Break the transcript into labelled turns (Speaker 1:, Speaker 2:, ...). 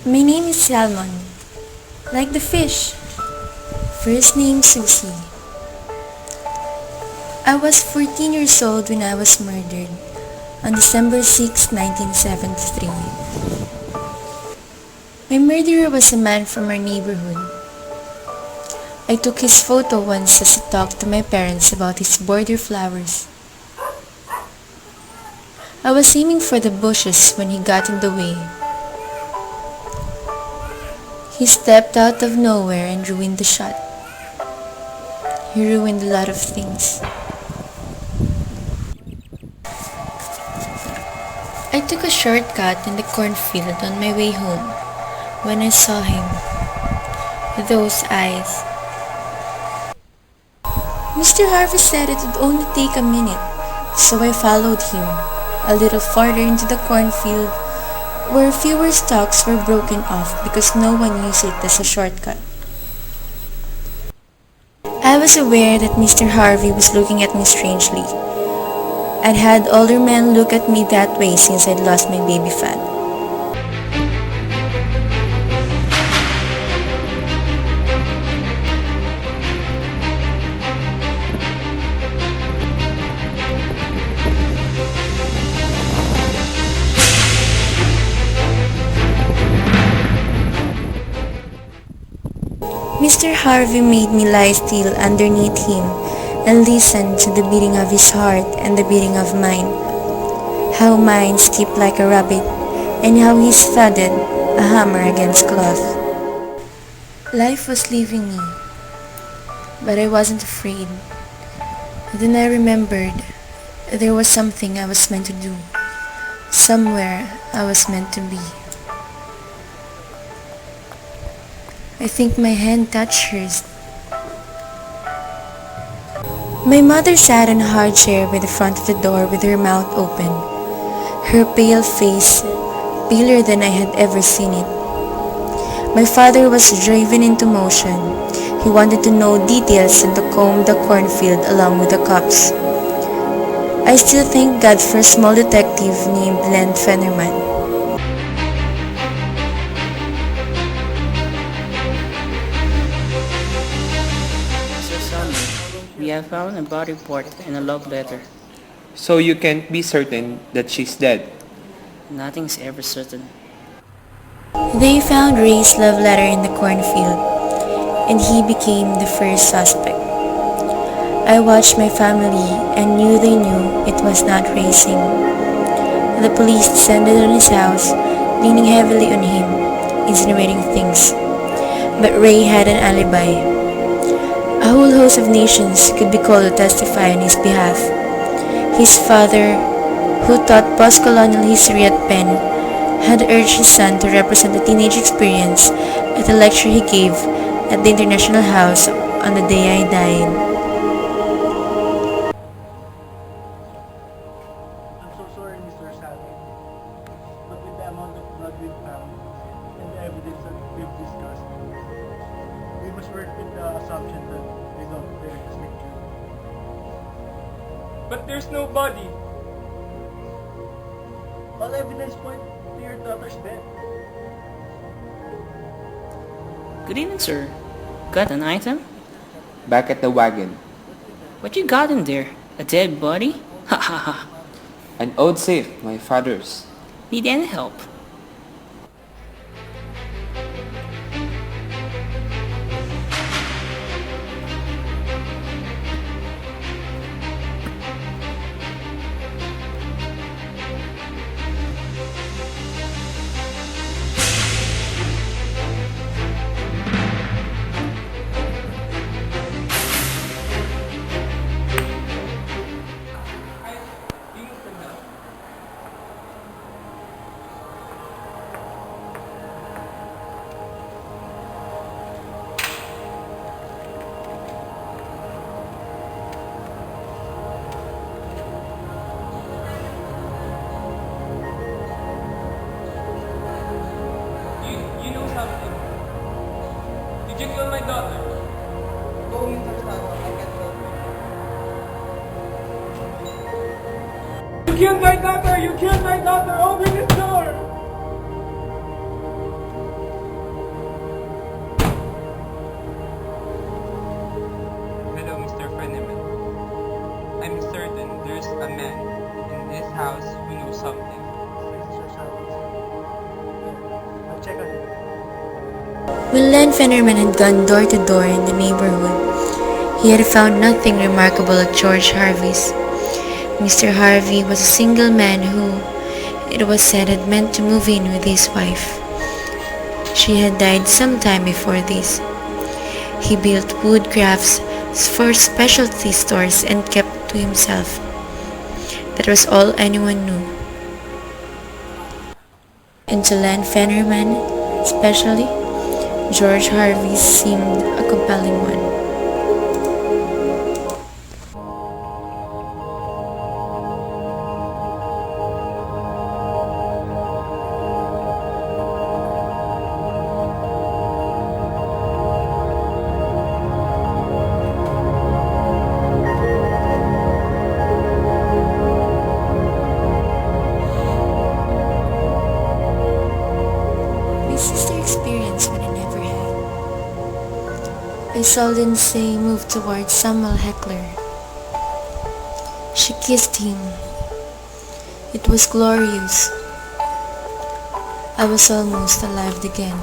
Speaker 1: My name is Salmon, like the fish. First name Susie. I was 14 years old when I was murdered on December 6, 1973. My murderer was a man from our neighborhood. I took his photo once as he talked to my parents about his border flowers. I was aiming for the bushes when he got in the way. He stepped out of nowhere and ruined the shot. He ruined a lot of things. I took a shortcut in the cornfield on my way home when I saw him. Those eyes. Mr. Harvey said it would only take a minute, so I followed him a little farther into the cornfield where fewer stalks were broken off because no one used it as a shortcut. I was aware that Mr. Harvey was looking at me strangely. I'd had older men look at me that way since I'd lost my baby fat. Mr. Harvey made me lie still underneath him and listen to the beating of his heart and the beating of mine. How mine skipped like a rabbit and how his thudded a hammer against cloth. Life was leaving me, but I wasn't afraid. Then I remembered there was something I was meant to do, somewhere I was meant to be. I think my hand touched hers. My mother sat in a hard chair by the front of the door with her mouth open, her pale face paler than I had ever seen it. My father was driven into motion. He wanted to know details and to comb the cornfield along with the cops. I still thank God for a small detective named Len Fennerman.
Speaker 2: We have found a body report and a love letter.
Speaker 3: So you can't be certain that she's dead?
Speaker 2: Nothing's ever certain.
Speaker 1: They found Ray's love letter in the cornfield, and he became the first suspect. I watched my family and knew they knew it was not Racing. The police descended on his house, leaning heavily on him, insinuating things. But Ray had an alibi. A whole host of nations could be called to testify on his behalf. His father, who taught post-colonial history at Penn, had urged his son to represent the teenage experience at a lecture he gave at the International House on the day I died.
Speaker 4: I'm so sorry, Mr. Salvi, but with the amount of blood we've found and the evidence that we've discussed, we must work with the assumption that we don't bear this picture.
Speaker 5: But there's no body.
Speaker 4: All evidence point to your daughter's death.
Speaker 2: Good evening, sir. Got an item?
Speaker 3: Back at the wagon.
Speaker 2: What you got in there? A dead body? Ha ha ha.
Speaker 3: An old safe, my father's.
Speaker 2: Need any help?
Speaker 5: You know something. Did you kill my daughter?
Speaker 4: Go, Mr. Salvi, I can't help it.
Speaker 5: You killed my daughter! You killed my daughter! Open the door! I'm certain there's a man in this house who knows something.
Speaker 4: Mr. Savage. Yeah, I'll check on it.
Speaker 1: When Len Fennerman had gone door to door in the neighborhood, he had found nothing remarkable at George Harvey's. Mr. Harvey was a single man who, it was said, had meant to move in with his wife. She had died some time before this. He built wood crafts for specialty stores and kept to himself. That was all anyone knew. And to Len Fennerman, especially, George Harvey seemed a compelling one. My sister experienced what I never had. I saw Lindsay move towards Samuel Heckler. She kissed him. It was glorious. I was almost alive again.